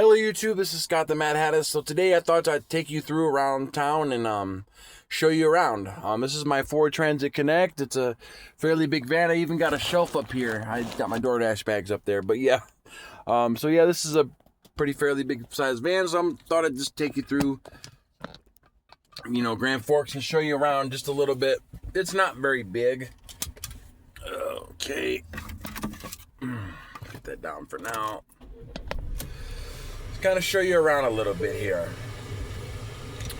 Hello YouTube, this is Scott the Mad Hatter. So today I thought I'd take you through around town and show you around. This is my Ford Transit Connect. It's a fairly big van. I even got a shelf up here. I got my DoorDash bags up there. But yeah, this is a pretty fairly big size van. So I thought I'd just take you through, Grand Forks and show you around just a little bit. It's not very big. Okay, put that down for now. Kind of show you around a little bit here.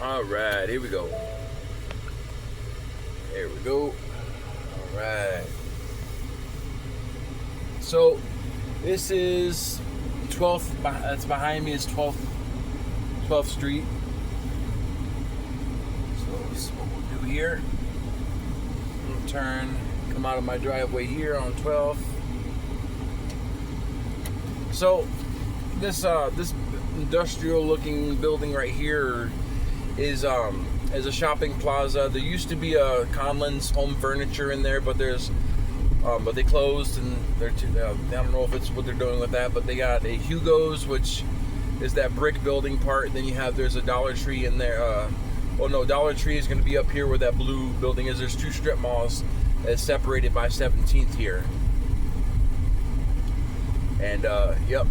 All right, here we go. Here we go. All right. So this is 12th. That's behind me is 12th Street. So this is what we'll do here. We'll come out of my driveway here on 12th. So this industrial looking building right here is a shopping plaza. There used to be a Conlon's Home Furniture in there, but they closed, and I don't know if it's what they're doing with that, but they got a Hugo's, which is that brick building part. Then there's a Dollar Tree in there. Dollar Tree is going to be up here where that blue building is. There's two strip malls that's separated by 17th here. And yep.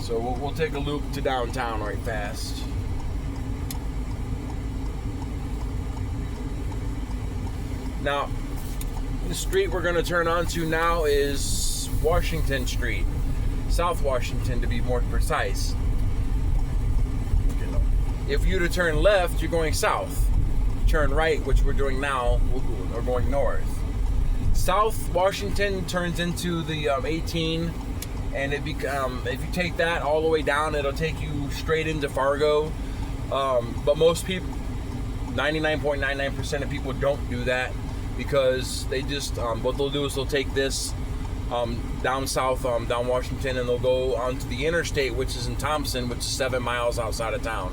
So we'll take a loop to downtown right fast. Now, the street we're going to turn onto now is Washington Street. South Washington, to be more precise. If you to turn left, you're going south. Turn right, which we're doing now, we're going north. South Washington turns into the 18. And if you take that all the way down, it'll take you straight into Fargo. But most people, 99.99% of people don't do that because they just, what they'll do is they'll take this down south, down Washington, and they'll go onto the interstate, which is in Thompson, which is 7 miles outside of town.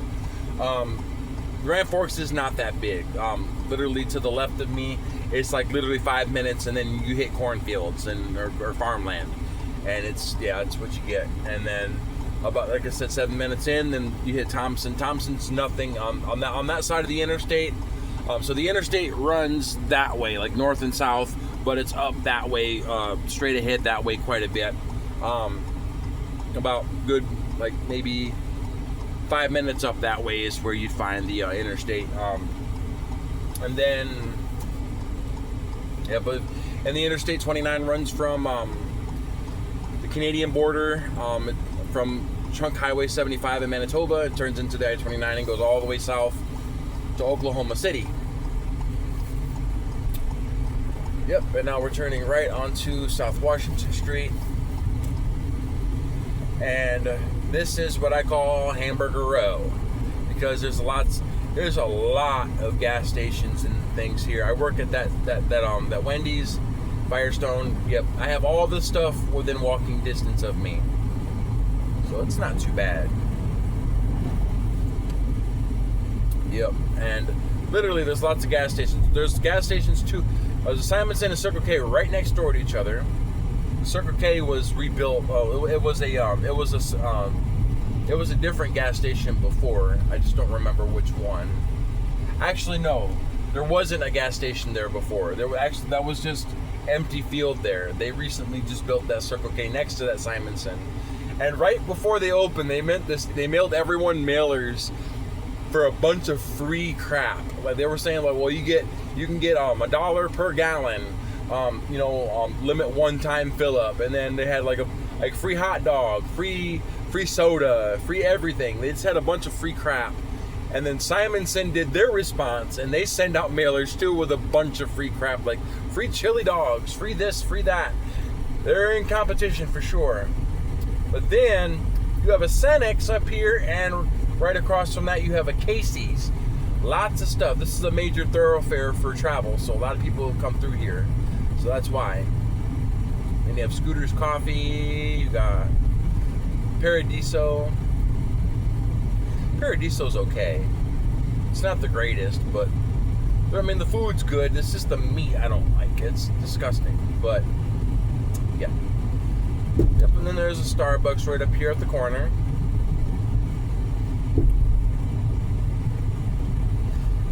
Grand Forks is not that big. Literally to the left of me, it's like literally 5 minutes, and then you hit cornfields or farmland. And it's what you get. And then about, like I said, 7 minutes in, then you hit Thompson. Thompson's nothing on that side of the interstate. So the interstate runs that way, like north and south, but it's up that way, straight ahead that way quite a bit. About good, like maybe 5 minutes up that way is where you'd find the interstate. And then, and the Interstate 29 runs from Canadian border, from Trunk Highway 75 in Manitoba. It turns into the I-29 and goes all the way south to Oklahoma City. Yep, and now we're turning right onto South Washington Street. And this is what I call Hamburger Row, because there's a lot of gas stations and things here. I work at that Wendy's, Firestone. Yep, I have all this stuff within walking distance of me, so it's not too bad. Yep, and literally there's lots of gas stations. There's gas stations too. There's a Simonson and Circle K right next door to each other. Circle K was rebuilt. It was a different gas station before. I just don't remember which one. Actually, no, there wasn't a gas station there before. That was just empty field there. They recently just built that Circle K next to that Simonson, and right before they opened, they mailed everyone mailers for a bunch of free crap. Like they were saying, like, well, you can get $1 per gallon, limit one time fill up, and then they had like free hot dog, free soda, free everything. They just had a bunch of free crap. And then Simonson did their response, and they send out mailers too with a bunch of free crap, like free chili dogs, free this, free that. They're in competition for sure. But then you have a Cenex up here, and right across from that you have a Casey's. Lots of stuff. This is a major thoroughfare for travel, so a lot of people come through here. So that's why. And you have Scooter's Coffee, you got Paradiso. Paradiso's okay. It's not the greatest, but I mean, the food's good. It's just the meat I don't like. It's disgusting. But yeah. Yep. And then there's a Starbucks right up here at the corner.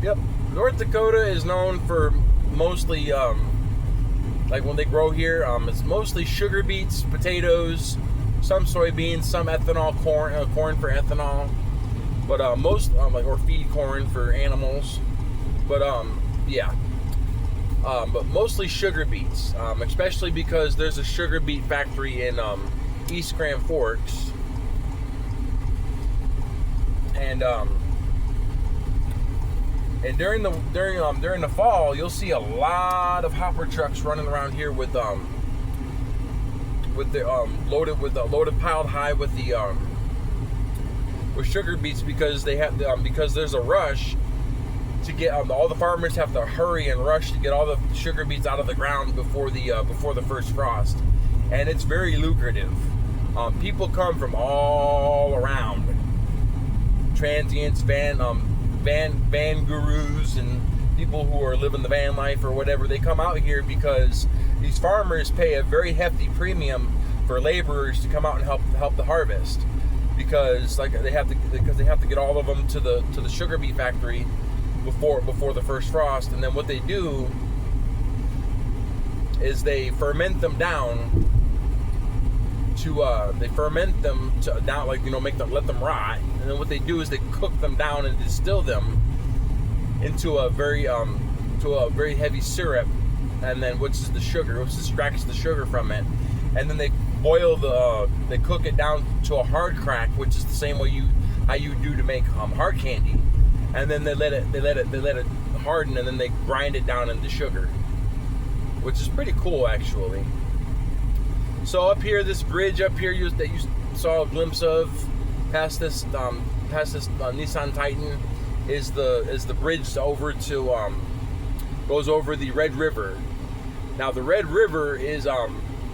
Yep. North Dakota is known for mostly, like when they grow here, it's mostly sugar beets, potatoes, some soybeans, some ethanol, corn for ethanol, but most like or feed corn for animals, but yeah, but mostly sugar beets, especially because there's a sugar beet factory in East Grand Forks, and during the fall, you'll see a lot of hopper trucks running around here with loaded piled high with the with sugar beets, because they have because there's a rush to get all the farmers have to hurry and rush to get all the sugar beets out of the ground before the first frost, and it's very lucrative. People come from all around, transients, van gurus, and people who are living the van life or whatever. They come out here because these farmers pay a very hefty premium for laborers to come out and help the harvest, because they have to get all of them to the sugar beet factory before the first frost. And then what they do is they ferment them down to let them rot, and then what they do is they cook them down and distill them into a very heavy syrup, and then which extracts the sugar from it, and then they cook it down to a hard crack, which is the same way how you do to make hard candy, and then they let it harden, and then they grind it down into sugar, which is pretty cool actually. So up here, this bridge up here that you saw a glimpse of past this Nissan Titan is the bridge over to goes over the Red River. Now the Red River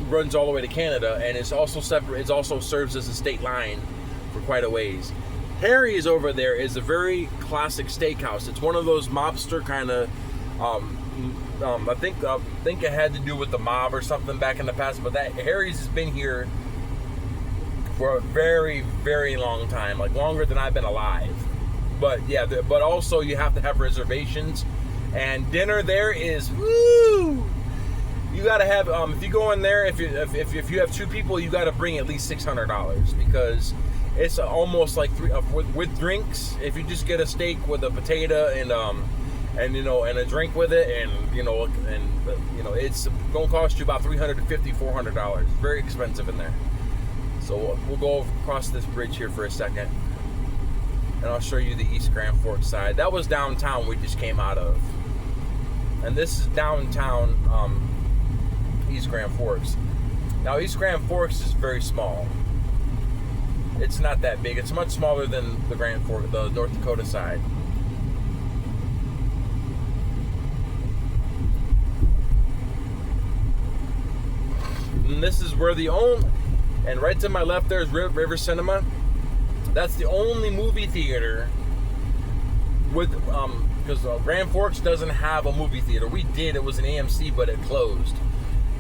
runs all the way to Canada, and it's also separate. It also serves as a state line for quite a ways. Harry's over there is a very classic steakhouse. It's one of those mobster kind of. I think it had to do with the mob or something back in the past, but that Harry's has been here for a very, very long time, like longer than I've been alive. But yeah, but also you have to have reservations, and dinner there is woo. You got to have if you go in there, if you have two people, you got to bring at least $600, because it's almost like with drinks. If you just get a steak with a potato and a drink with it, and it's gonna cost you about $350-$400. Very expensive in there. So we'll go across this bridge here for a second, and I'll show you the East Grand Forks side. That was downtown we just came out of, and this is downtown East Grand Forks. Now East Grand Forks is very small. It's not that big. It's much smaller than the North Dakota side. And this is where and right to my left there is River Cinema. That's the only movie theater with because Grand Forks doesn't have a movie theater. We did. It was an AMC, but it closed.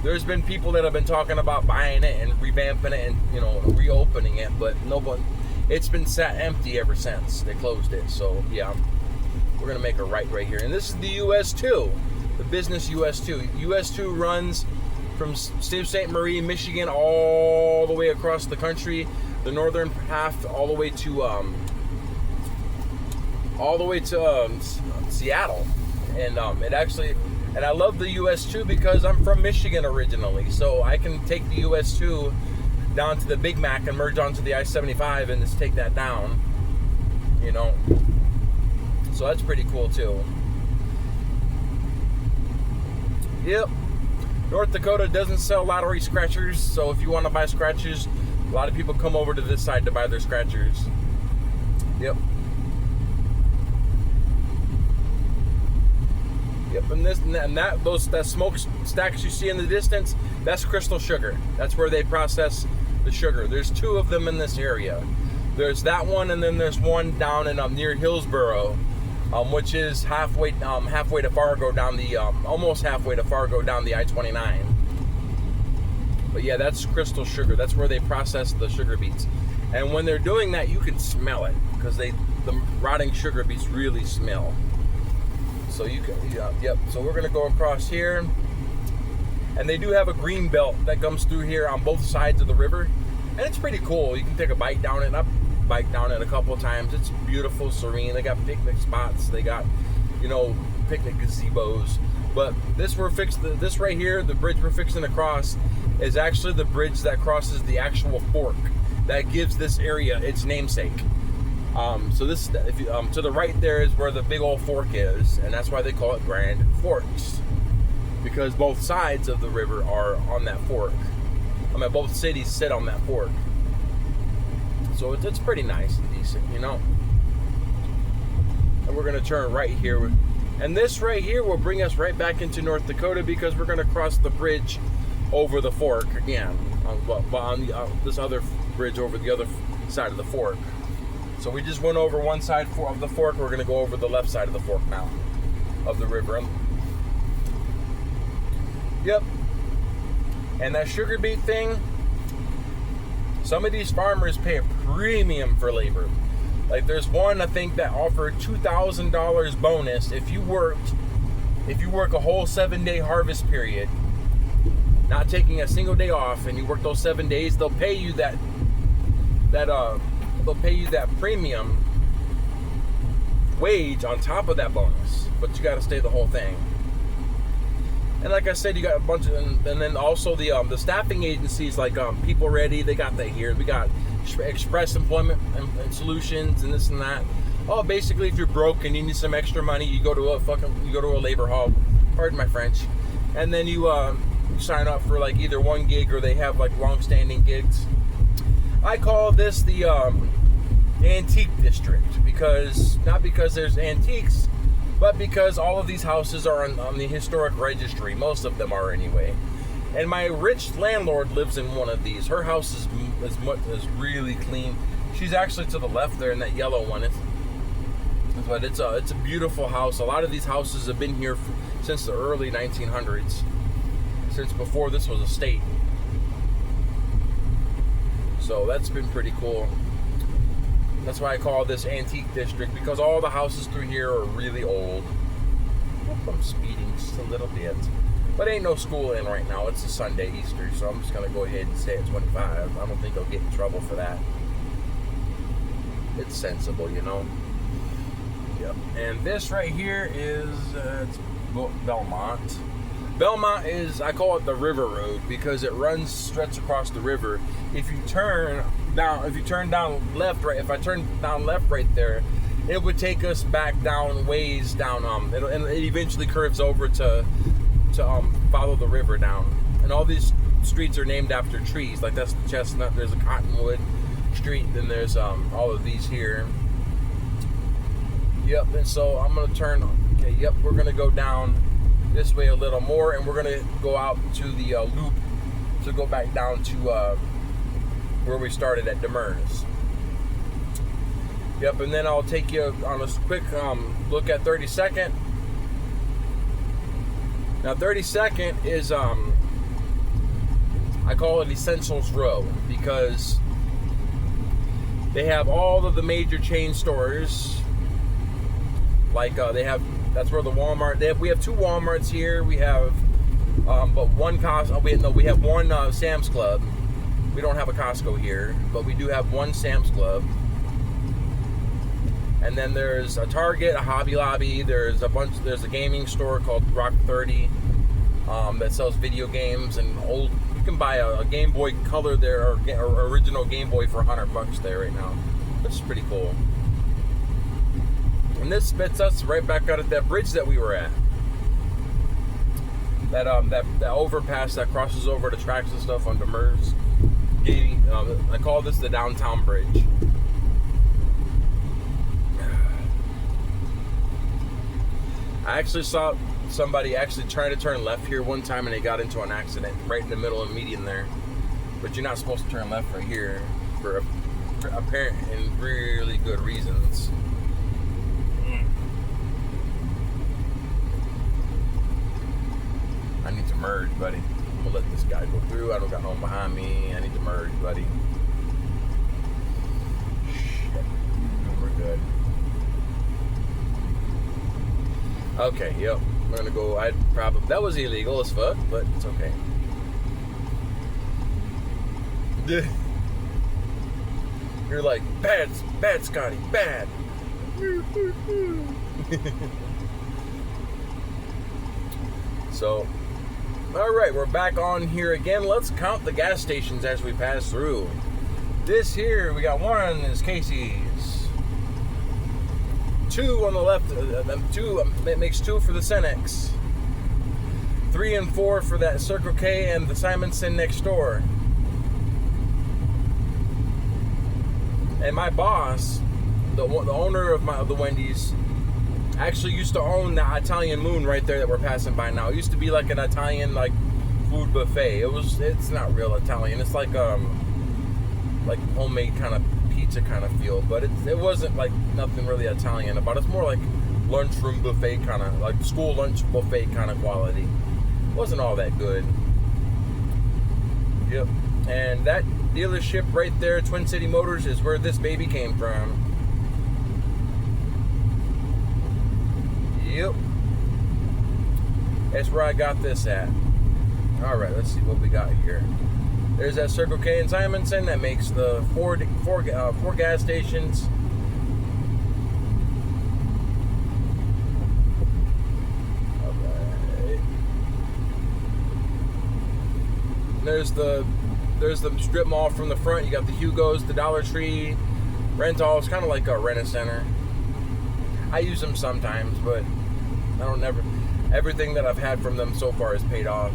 There's been people that have been talking about buying it and revamping it and reopening it, but it's been sat empty ever since they closed it. So yeah, we're gonna make a right here, and this is the US 2, the business US 2. US 2 runs from Sault Ste. Marie, Michigan, all the way across the country, the northern half, all the way to Seattle, and and I love the US 2 because I'm from Michigan originally, so I can take the US 2 down to the Big Mac and merge onto the I-75 and just take that down, So that's pretty cool too. Yep. North Dakota doesn't sell lottery scratchers, so if you want to buy scratchers, a lot of people come over to this side to buy their scratchers. Yep. Yep, and that smoke stacks you see in the distance, that's Crystal Sugar. That's where they process the sugar. There's two of them in this area. There's that one, and then there's one down in near Hillsboro, which is halfway to Fargo down the almost halfway to Fargo down the I-29. But yeah, that's Crystal Sugar. That's where they process the sugar beets. And when they're doing that, you can smell it because the rotting sugar beets really smell. So you can, yep. So we're gonna go across here, and they do have a green belt that comes through here on both sides of the river, and it's pretty cool. You can take a bike down it, bike down it a couple of times. It's beautiful, serene. They got picnic spots. They got, picnic gazebos. But this right here, the bridge we're fixing to cross, is actually the bridge that crosses the actual fork that gives this area its namesake. So this, if you, to the right there is where the big old fork is, and that's why they call it Grand Forks, because both sides of the river are on that fork. Both cities sit on that fork. So it's pretty nice and decent, And we're gonna turn right here. And this right here will bring us right back into North Dakota because we're gonna cross the bridge over the fork again, on this other bridge over the other side of the fork. So we just went over one side of the fork. We're gonna go over the left side of the fork now, of the river. Yep. And that sugar beet thing, some of these farmers pay a premium for labor. Like there's one I think that offered $2,000 bonus if you work a whole 7-day harvest period, not taking a single day off, and you work those 7 days, they'll pay you that premium wage on top of that bonus, but you got to stay the whole thing. And like I said, you got a bunch of, and then also the staffing agencies like People Ready, they got that here. We got Express Employment and Solutions and this and that. Oh, basically, if you're broke and you need some extra money, you go to a labor hall. Pardon my French. And then you sign up for like either one gig or they have like long-standing gigs. I call this the antique district because not because there's antiques, but because all of these houses are on the historic registry. Most of them are anyway. And my rich landlord lives in one of these. Her house is really clean. She's actually to the left there in that yellow one. But it's a beautiful house. A lot of these houses have been here since the early 1900s, since before this was a state. So that's been pretty cool. That's why I call this antique district, because all the houses through here are really old. I'm speeding just a little bit. But ain't no school in right now. It's a Sunday, Easter, so I'm just going to go ahead and stay at 25. I don't think I'll get in trouble for that. It's sensible, Yep. And this right here is it's Belmont. Belmont is, I call it the river road because it runs straight across the river. If I turn down left right there, it would take us back down ways down. And it eventually curves over to follow the river down. And all these streets are named after trees. Like that's the Chestnut. There's a Cottonwood Street. Then there's all of these here. Yep. And so I'm gonna turn. Okay. Yep. We're gonna go down this way a little more, and we're gonna go out to the loop to go back down to where we started at Demers. Yep, and then I'll take you on a quick look at 32nd. Now 32nd is I call it Essentials Row because they have all of the major chain stores. Like that's where the Walmart. We have 2 Walmarts here. We have, but one Costco. We have one Sam's Club. We don't have a Costco here, but we do have one Sam's Club. And then there's a Target, a Hobby Lobby. There's a gaming store called Rock 30 that sells video games and old. You can buy a Game Boy Color there or original Game Boy for $100 there right now, which is pretty cool. And this spits us right back out at that bridge that we were at. That overpass that crosses over the tracks and stuff on Demers. I call this the downtown bridge. I actually saw somebody actually trying to turn left here one time and they got into an accident right in the middle of the median there. But you're not supposed to turn left right here for apparent and really good reasons. I need to merge, buddy. I'm gonna let this guy go through. I don't got no one behind me. I need to merge, buddy. Shit. We're good. Okay, yep. We're gonna go. That was illegal as fuck, but it's okay. You're like, bad, Scotty, bad. So, all right, we're back on here again. Let's count the gas stations as we pass through. This here, we got one is Casey's. 2 on the left, 2, it makes 2 for the Cenex. 3 and 4 for that Circle K and the Simonson next door. And my boss, the owner of the Wendy's, actually used to own the Italian Moon right there that we're passing by now. It used to be like an Italian food buffet. It's not real Italian. It's like homemade kind of pizza kind of feel, but it wasn't like nothing really Italian about it. It's more like lunchroom buffet kind of, like school lunch buffet kind of quality. It wasn't all that good. Yep. And that dealership right there, Twin City Motors, is where this baby came from. Yep. That's where I got this at. Alright, let's see what we got here. There's that Circle K in Simonson that makes the four gas stations. Alright. There's the strip mall from the front. You got the Hugo's, the Dollar Tree, Rental's, kind of like a Rent-A-Center. I use them sometimes, but I don't never. Everything that I've had from them so far has paid off.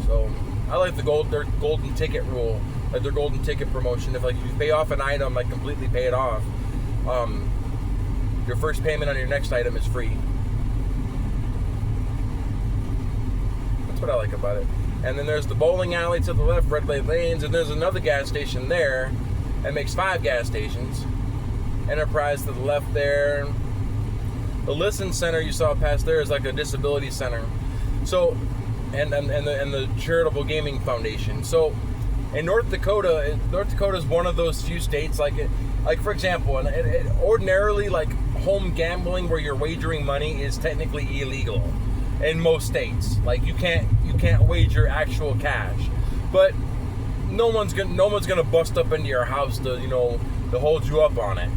So I like their golden ticket rule, like their golden ticket promotion. If you pay off an item, completely pay it off, your first payment on your next item is free. That's what I like about it. And then there's the bowling alley to the left, Red Light Lanes, and there's another gas station there that makes 5 gas stations. Enterprise to the left there. The Listen Center you saw past there is like a disability center. So, and the Charitable Gaming Foundation. So, in North Dakota is one of those few states like for example, ordinarily home gambling where you're wagering money is technically illegal in most states. You can't wager actual cash, but no one's gonna bust up into your house to hold you up on it.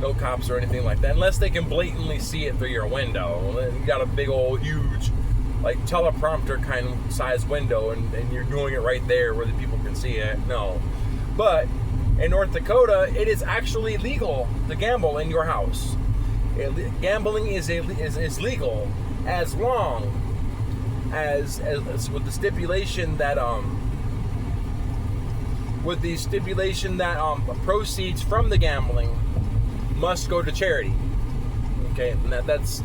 No cops or anything like that, unless they can blatantly see it through your window. You got a big old huge teleprompter kind of size window, and you're doing it right there where the people can see it. No, but in North Dakota, it is actually legal to gamble in your house. Gambling is legal as long as with the stipulation that proceeds from the gambling must go to charity. Okay, and that's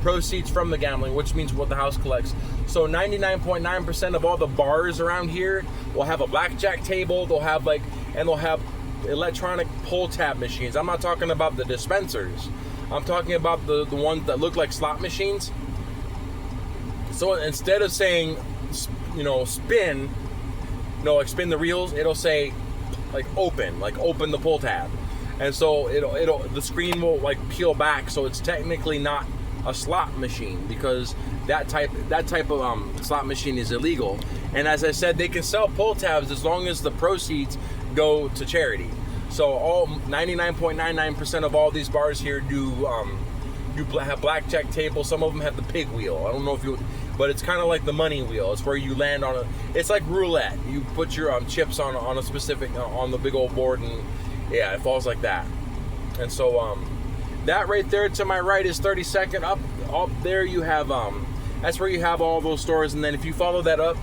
proceeds from the gambling, which means what the house collects. So 99.9% of all the bars around here will have a blackjack table. They'll have electronic pull tab machines. I'm not talking about the dispensers. I'm talking about the ones that look like slot machines. So instead of saying, spin, spin the reels, it'll say open the pull tab. And so the screen will peel back, so it's technically not a slot machine, because that type of slot machine is illegal. And as I said, they can sell pull tabs as long as the proceeds go to charity. So all 99.99% of all these bars here do have blackjack tables. Some of them have the pig wheel. I don't know but it's kind of like the money wheel. It's where you land on it's like roulette. You put your chips on a specific on the big old board, and yeah, it falls like that. And so that right there to my right is 32nd. Up there you have that's where you have all those stores. And then if you follow that up,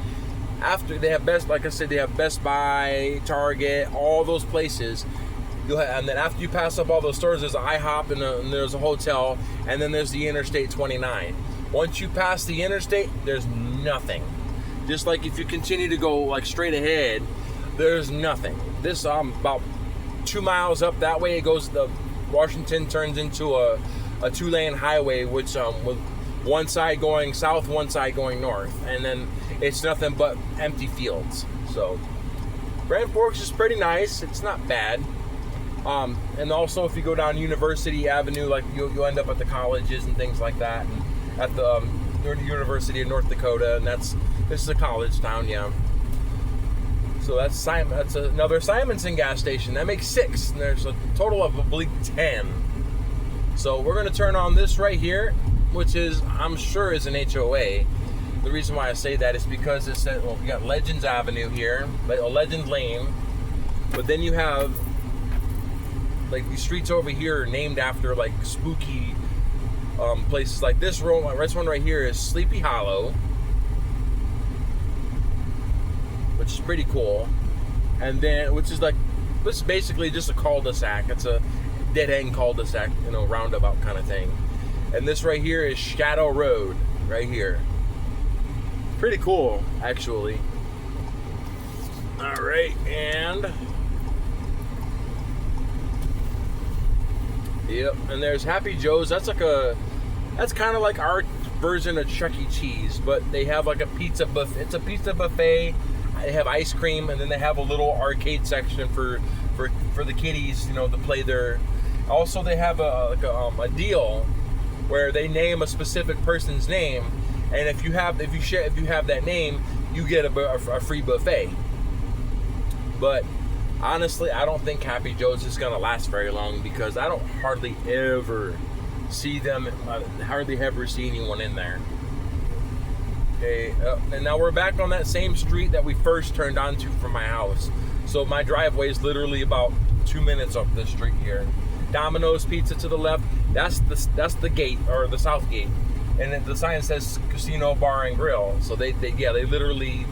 after they have they have Best Buy, Target, all those places. And then after you pass up all those stores, there's an IHOP and there's a hotel, and then there's the Interstate 29. Once you pass the interstate, there's nothing. Just like if you continue to go straight ahead, there's nothing. This about 2 miles up that way, it goes. The Washington turns into a 2-lane highway, which one side going south, one side going north, and then it's nothing but empty fields. So Grand Forks is pretty nice. It's not bad. And also, if you go down University Avenue, like you'll end up at the colleges and things like that, and at the University of North Dakota, and this is a college town, yeah. So that's another Simonson gas station. That makes 6, and there's a total of, I believe, 10. So we're gonna turn on this right here, which is, I'm sure, is an HOA. The reason why I say that is because it said, well, we got Legends Avenue here, Legend Lane, but then you have like these streets over here are named after like spooky places. Like this one right here is Sleepy Hollow, which is pretty cool. And then, this is basically just a cul-de-sac. It's a dead-end cul-de-sac, roundabout kind of thing. And this right here is Shadow Road, right here. Pretty cool, actually. All right, and yep, and there's Happy Joe's. That's kind of like our version of Chuck E. Cheese, but they have like a pizza buffet. It's a pizza buffet. They have ice cream, and then they have a little arcade section for the kiddies, to play their. Also, they have a deal where they name a specific person's name, and if you have that name, you get a free buffet. But honestly, I don't think Happy Joe's is gonna last very long because I don't hardly ever see them. Hardly ever see anyone in there. Okay, and now we're back on that same street that we first turned onto from my house. So my driveway is literally about 2 minutes up this street here. Domino's Pizza to the left. That's the gate, or the south gate, and then the sign says Casino Bar and Grill. So they literally,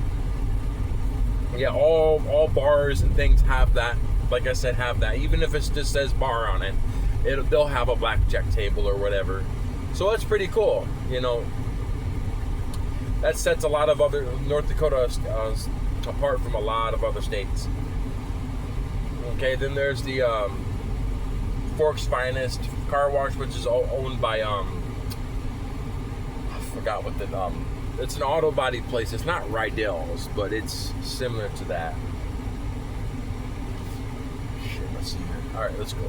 all bars and things have that. Like I said, have that. Even if it just says bar on it, they'll have a blackjack table or whatever. So that's pretty cool, That sets a lot of other North Dakota apart from a lot of other states. Okay, then there's the Forks Finest Car Wash, which is owned by I forgot what it's an auto body place. It's not Rydell's, but it's similar to that. Shit, let's see here. All right, let's go.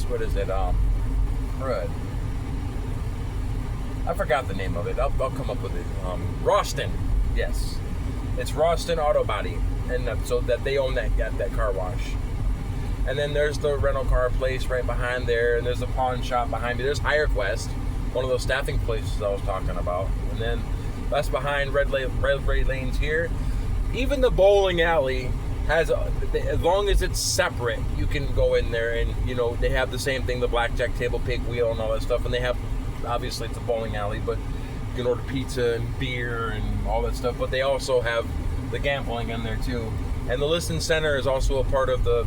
What is it? Crud. I forgot the name of it. I'll come up with it. Roston. Yes. It's Roston Auto Body. And so that they own that car wash. And then there's the rental car place right behind there. And there's a pawn shop behind me. There's HireQuest, one of those staffing places I was talking about. And then that's behind Red Lanes here. Even the bowling alley has, as long as it's separate, you can go in there and, they have the same thing, the blackjack table, pig wheel, and all that stuff. And they have, obviously it's a bowling alley, but you can order pizza and beer and all that stuff. But they also have the gambling in there too. And the Listen Center is also a part of the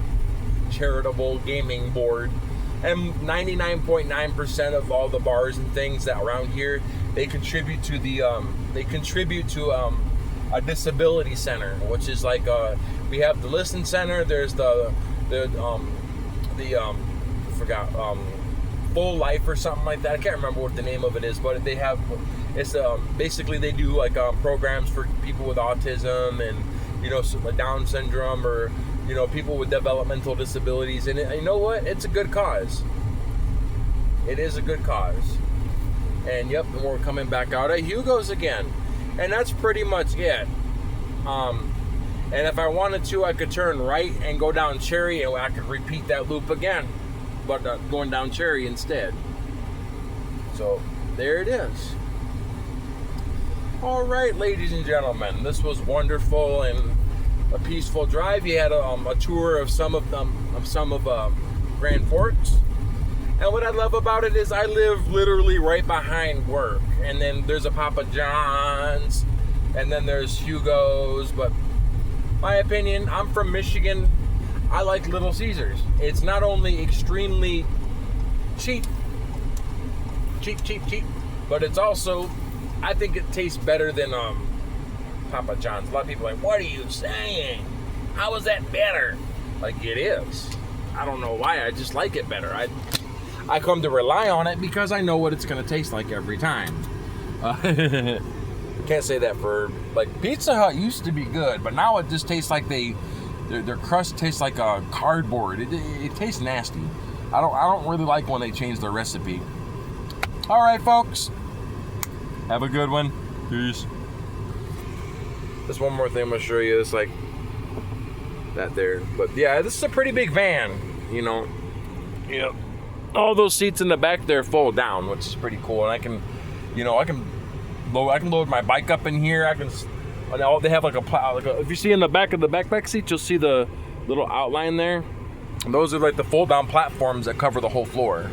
charitable gaming board. And 99.9% of all the bars and things that around here, they contribute to a disability center, which is like we have the Listen Center. There's the Full Life or something like that. I can't remember what the name of it is, but they have basically they do like programs for people with autism and Down syndrome or people with developmental disabilities. And you know what? It's a good cause. It is a good cause. And yep, and we're coming back out at Hugo's again. And that's pretty much it. And if I wanted to, I could turn right and go down Cherry, and I could repeat that loop again, but going down Cherry instead. So there it is. All right, ladies and gentlemen, this was wonderful and a peaceful drive. You had a tour of some of Grand Forks. And what I love about it is I live literally right behind work. And then there's a Papa John's. And then there's Hugo's. But my opinion, I'm from Michigan. I like Little Caesars. It's not only extremely cheap, but it's also, I think it tastes better than Papa John's. A lot of people are like, what are you saying? How is that better? Like, it is. I don't know why. I just like it better. I come to rely on it because I know what it's going to taste like every time. Can't say that for, like, Pizza Hut used to be good, but now it just tastes like their crust tastes like a cardboard. It tastes nasty. I don't really like when they change their recipe. All right, folks. Have a good one. Peace. There's one more thing I'm gonna show you. It's like that there, but yeah, this is a pretty big van. You know, yep. All those seats in the back there fold down, which is pretty cool. And I can load my bike up in here. They have like a if you see in the back of the backpack seat, you'll see the little outline there. And those are like the fold down platforms that cover the whole floor.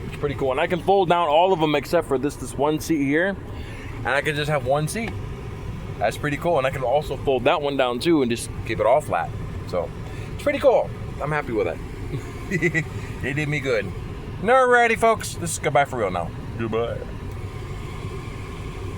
It's pretty cool. And I can fold down all of them except for this one seat here. And I can just have one seat. That's pretty cool. And I can also fold that one down too and just keep it all flat. So it's pretty cool. I'm happy with it. They did me good. Alrighty, folks. This is goodbye for real now. Goodbye.